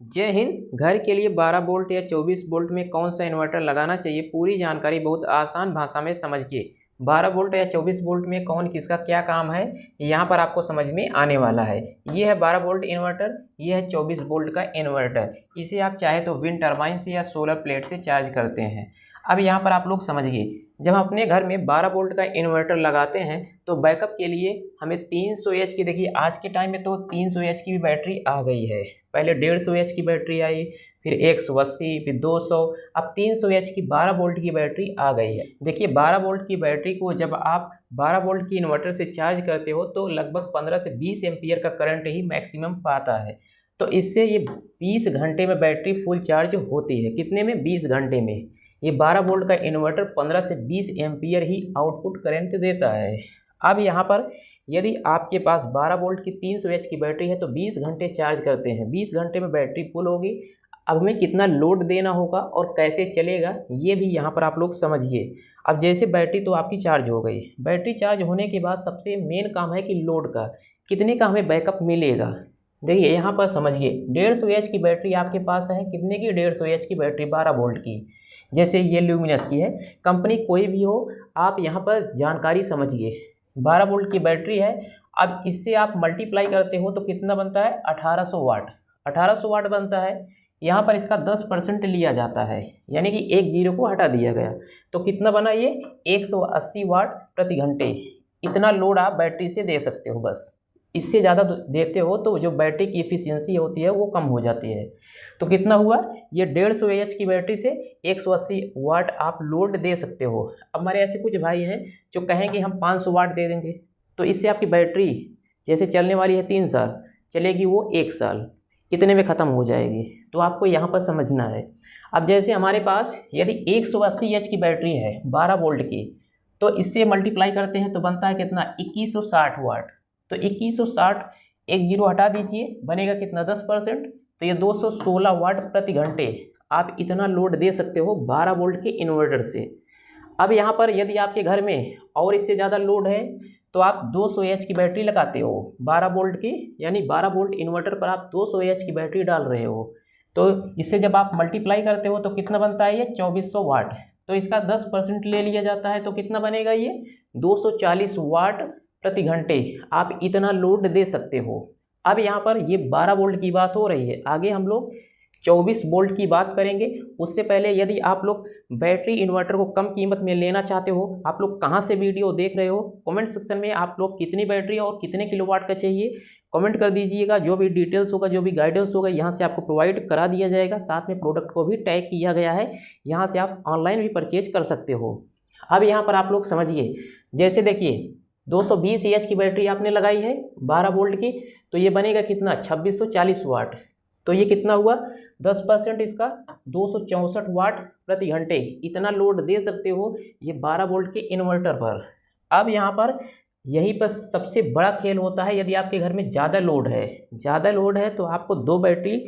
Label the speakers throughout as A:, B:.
A: जय हिंद। घर के लिए 12 वोल्ट या 24 वोल्ट में कौन सा इन्वर्टर लगाना चाहिए, पूरी जानकारी बहुत आसान भाषा में समझिए। 12 वोल्ट या 24 वोल्ट में कौन किसका क्या काम है, यहाँ पर आपको समझ में आने वाला है। ये है 12 वोल्ट इन्वर्टर, ये है 24 वोल्ट का इन्वर्टर। इसे आप चाहे तो विंड टर्बाइन से या सोलर प्लेट से चार्ज करते हैं। अब यहाँ पर आप लोग समझिए, जब हम अपने घर में 12 वोल्ट का इन्वर्टर लगाते हैं तो बैकअप के लिए हमें 300 एच की, देखिए आज के टाइम में तो 300 एच की भी बैटरी आ गई है। पहले 150 एच की बैटरी आई, फिर 180, फिर 200, अब 300 एच की 12 वोल्ट की बैटरी आ गई है। देखिए 12 वोल्ट की बैटरी को जब आप 12 वोल्ट की इन्वर्टर से चार्ज करते हो तो लगभग 15 से 20 एम्पियर का करंट ही मैक्सिमम पाता है। तो इससे ये 20 घंटे में बैटरी फुल चार्ज होती है। कितने में? 20 घंटे में। ये 12 वोल्ट का इन्वर्टर 15 से 20 एम्पियर ही आउटपुट करंट देता है। अब यहाँ पर यदि आपके पास 12 वोल्ट की 300 एच की बैटरी है तो 20 घंटे चार्ज करते हैं, 20 घंटे में बैटरी फुल होगी। अब हमें कितना लोड देना होगा और कैसे चलेगा ये भी यहाँ पर आप लोग समझिए। अब जैसे बैटरी तो आपकी चार्ज हो गई, बैटरी चार्ज होने के बाद सबसे मेन काम है कि लोड का कितने का हमें बैकअप मिलेगा। देखिए यहाँ पर समझिए, 150 एच की बैटरी आपके पास है। कितने की? 150 एच की बैटरी 12 वोल्ट की। जैसे ये ल्यूमिनस की है, कंपनी कोई भी हो, आप यहाँ पर जानकारी समझिए। 12 वोल्ट की बैटरी है। अब इससे आप मल्टीप्लाई करते हो तो कितना बनता है? 1800 वाट। 1800 वाट बनता है। यहाँ पर इसका 10% लिया जाता है, यानी कि एक जीरो को हटा दिया गया तो कितना बना ये? 180 वाट प्रति घंटे। इतना लोड आप बैटरी से दे सकते हो। बस इससे ज़्यादा देते हो तो जो बैटरी की एफिशिएंसी होती है वो कम हो जाती है। तो कितना हुआ? ये 150 एच की बैटरी से 180 वाट आप लोड दे सकते हो। अब हमारे ऐसे कुछ भाई हैं जो कहेंगे हम 500 वाट दे देंगे, तो इससे आपकी बैटरी जैसे चलने वाली है 3 साल, चलेगी वो 1 साल, इतने में ख़त्म हो जाएगी। तो आपको यहाँ पर समझना है। अब जैसे हमारे पास यदि 180 एच की बैटरी है 12 वोल्ट की, तो इससे मल्टीप्लाई करते हैं तो बनता है कितना? 2160 वाट। तो 2160, एक जीरो हटा दीजिए, बनेगा कितना? 10%। तो ये 216 वाट प्रति घंटे आप इतना लोड दे सकते हो 12 वोल्ट के इन्वर्टर से। अब यहाँ पर यदि आपके घर में और इससे ज़्यादा लोड है तो आप 200 एच की बैटरी लगाते हो 12 वोल्ट की, यानी 12 वोल्ट इन्वर्टर पर आप 200 एच की बैटरी डाल रहे हो। तो इससे जब आप मल्टीप्लाई करते हो तो कितना बनता है? ये 2400 वाट। तो इसका 10% ले लिया जाता है तो कितना बनेगा? ये 240 वाट प्रति घंटे आप इतना लोड दे सकते हो। अब यहाँ पर ये 12 वोल्ट की बात हो रही है, आगे हम लोग 24 वोल्ट की बात करेंगे। उससे पहले यदि आप लोग बैटरी इन्वर्टर को कम कीमत में लेना चाहते हो, आप लोग कहाँ से वीडियो देख रहे हो, कमेंट सेक्शन में आप लोग कितनी बैटरी और कितने किलोवाट का चाहिए कमेंट कर दीजिएगा। जो भी डिटेल्स होगा, जो भी गाइडेंस होगा, यहाँ से आपको प्रोवाइड करा दिया जाएगा। साथ में प्रोडक्ट को भी टैग किया गया है, यहाँ से आप ऑनलाइन भी परचेज कर सकते हो। अब यहाँ पर आप लोग समझिए, जैसे देखिए 220 एच की बैटरी आपने लगाई है 12 वोल्ट की, तो ये बनेगा कितना? 2640 वाट। तो ये कितना हुआ? 10% इसका 264 वाट प्रति घंटे इतना लोड दे सकते हो ये 12 वोल्ट के इन्वर्टर पर। अब यहाँ पर यहीं पर सबसे बड़ा खेल होता है। यदि आपके घर में ज़्यादा लोड है तो आपको 2 बैटरी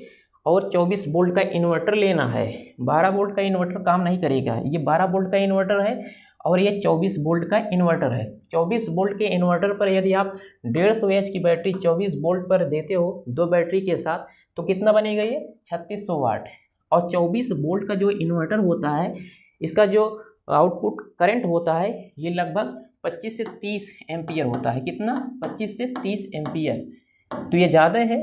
A: और 24 वोल्ट का इन्वर्टर लेना है। 12 वोल्ट का इन्वर्टर काम नहीं करेगा। ये 12 वोल्ट का इन्वर्टर है और ये 24 वोल्ट का इन्वर्टर है। 24 वोल्ट के इन्वर्टर पर यदि आप 150 एच की बैटरी 24 वोल्ट पर देते हो 2 बैटरी के साथ, तो कितना बनेगा? ये 3600 वाट। और 24 वोल्ट का जो इन्वर्टर होता है, इसका जो आउटपुट करंट होता है ये लगभग 25 से 30 एम्पियर होता है। कितना? 25 से 30 एम्पियर। तो ये ज़्यादा है,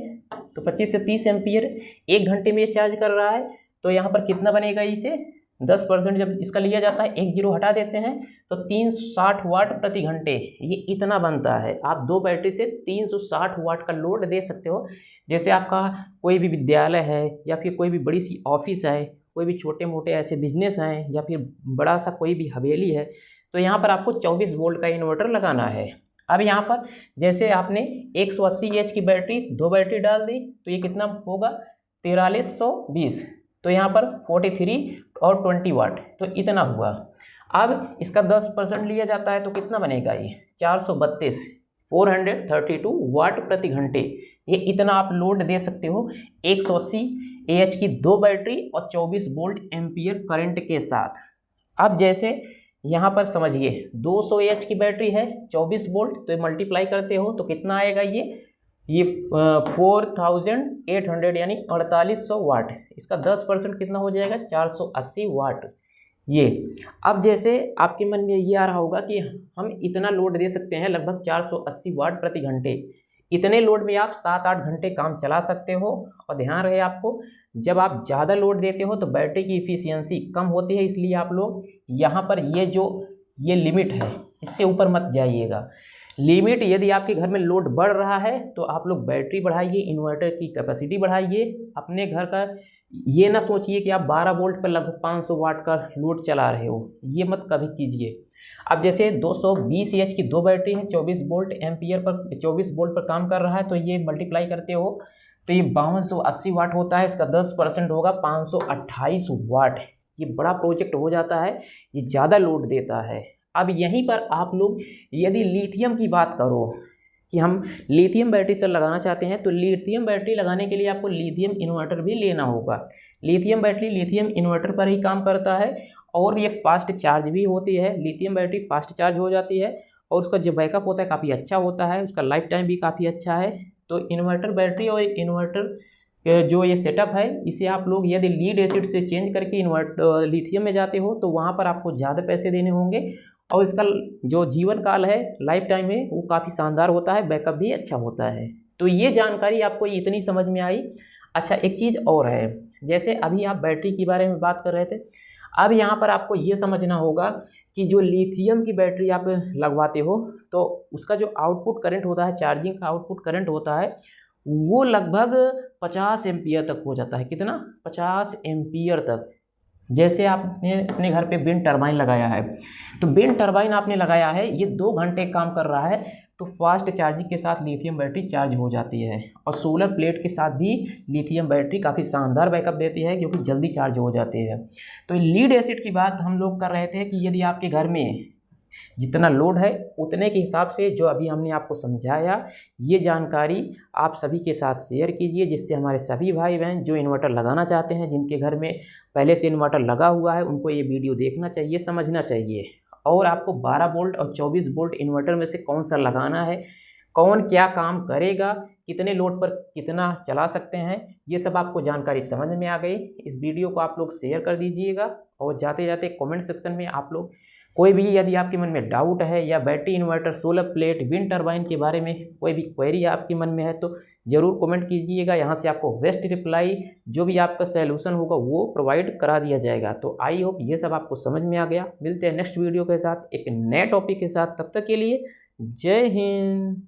A: तो 25 से 30 एम्पियर 1 घंटे में ये चार्ज कर रहा है। तो यहाँ पर कितना बनेगा? इसे 10% जब इसका लिया जाता है, एक जीरो हटा देते हैं तो 360 वाट प्रति घंटे ये इतना बनता है। आप 2 बैटरी से 360 वाट का लोड दे सकते हो। जैसे आपका कोई भी विद्यालय है या फिर कोई भी बड़ी सी ऑफिस है, कोई भी छोटे मोटे ऐसे बिजनेस हैं, या फिर बड़ा सा कोई भी हवेली है, तो यहाँ पर आपको 24 वोल्ट का इन्वर्टर लगाना है। अब यहाँ पर जैसे आपने 180 एच की बैटरी 2 बैटरी डाल दी तो ये कितना होगा? 4320। तो यहाँ पर 43 और 20 वाट, तो इतना हुआ। अब इसका 10% लिया जाता है तो कितना बनेगा? ये 432 432 वाट प्रति घंटे ये इतना आप लोड दे सकते हो 180 एच की 2 बैटरी और 24 वोल्ट एम्पियर करंट के साथ। अब जैसे यहाँ पर समझिए 200 एच की बैटरी है 24 वोल्ट, तो मल्टीप्लाई करते हो तो कितना आएगा? ये ये 4800 यानी 4800 वाट, इसका 10% कितना हो जाएगा 480 वाट। ये अब जैसे आपके मन में ये आ रहा होगा कि हम इतना लोड दे सकते हैं लगभग 480 वाट प्रति घंटे, इतने लोड में आप 7-8 घंटे काम चला सकते हो। और ध्यान रहे आपको, जब आप ज़्यादा लोड देते हो तो बैटरी की इफ़िशियंसी कम होती है, इसलिए आप लोग यहाँ पर ये लिमिट है इससे ऊपर मत जाइएगा। लिमिट, यदि आपके घर में लोड बढ़ रहा है तो आप लोग बैटरी बढ़ाइए, इन्वर्टर की कैपेसिटी बढ़ाइए अपने घर का। ये ना सोचिए कि आप 12 वोल्ट पर लगभग 500 वाट का लोड चला रहे हो, ये मत कभी कीजिए। अब जैसे 220 एच की दो बैटरी है, 24 वोल्ट एम्पियर पर 24 वोल्ट पर काम कर रहा है, तो ये मल्टीप्लाई करते हो तो ये 5280 वाट होता है। इसका 10% होगा 528 वाट। ये बड़ा प्रोजेक्ट हो जाता है, ये ज़्यादा लोड देता है। अब यहीं पर आप लोग यदि लिथियम की बात करो कि हम लिथियम बैटरी से लगाना चाहते हैं, तो लिथियम बैटरी लगाने के लिए आपको लिथियम इन्वर्टर भी लेना होगा। लिथियम बैटरी लिथियम इन्वर्टर पर ही काम करता है और ये फास्ट चार्ज भी होती है। लिथियम बैटरी फास्ट चार्ज हो जाती है और उसका जो बैकअप होता है काफ़ी अच्छा होता है, उसका लाइफ टाइम भी काफ़ी अच्छा है। तो इन्वर्टर बैटरी और इन्वर्टर जो ये सेटअप है, इसे आप लोग यदि लीड एसिड से चेंज करके लिथियम में जाते हो तो वहाँ पर आपको ज़्यादा पैसे देने होंगे और इसका जो जीवन काल है, लाइफ टाइम है, वो काफ़ी शानदार होता है, बैकअप भी अच्छा होता है। तो ये जानकारी आपको इतनी समझ में आई। अच्छा, एक चीज़ और है, जैसे अभी आप बैटरी के बारे में बात कर रहे थे, अब यहाँ पर आपको ये समझना होगा कि जो लिथियम की बैटरी आप लगवाते हो तो उसका जो आउटपुट करंट होता है, चार्जिंग का आउटपुट करंट होता है, वो लगभग 50 एम्पियर तक हो जाता है। कितना? 50 एम्पियर तक। जैसे आपने अपने घर पे विंड टरबाइन लगाया है, तो विंड टरबाइन आपने लगाया है, ये 2 घंटे काम कर रहा है, तो फास्ट चार्जिंग के साथ लिथियम बैटरी चार्ज हो जाती है। और सोलर प्लेट के साथ भी लिथियम बैटरी काफ़ी शानदार बैकअप देती है क्योंकि जल्दी चार्ज हो जाती है। तो लीड एसिड की बात हम लोग कर रहे थे कि यदि आपके घर में जितना लोड है उतने के हिसाब से जो अभी हमने आपको समझाया, ये जानकारी आप सभी के साथ शेयर कीजिए, जिससे हमारे सभी भाई बहन जो इन्वर्टर लगाना चाहते हैं, जिनके घर में पहले से इन्वर्टर लगा हुआ है, उनको ये वीडियो देखना चाहिए, समझना चाहिए। और आपको 12 वोल्ट और 24 वोल्ट इन्वर्टर में से कौन सा लगाना है, कौन क्या काम करेगा, कितने लोड पर कितना चला सकते हैं, ये सब आपको जानकारी समझ में आ गई। इस वीडियो को आप लोग शेयर कर दीजिएगा और जाते जाते कमेंट सेक्शन में आप लोग कोई भी यदि आपके मन में डाउट है या battery inverter, solar plate, wind turbine के बारे में कोई भी क्वेरी आपके मन में है तो ज़रूर कमेंट कीजिएगा। यहाँ से आपको बेस्ट रिप्लाई, जो भी आपका सैल्यूशन होगा वो प्रोवाइड करा दिया जाएगा। तो आई होप ये सब आपको समझ में आ गया। मिलते हैं नेक्स्ट वीडियो के साथ एक नए टॉपिक के साथ, तब तक के लिए जय हिंद।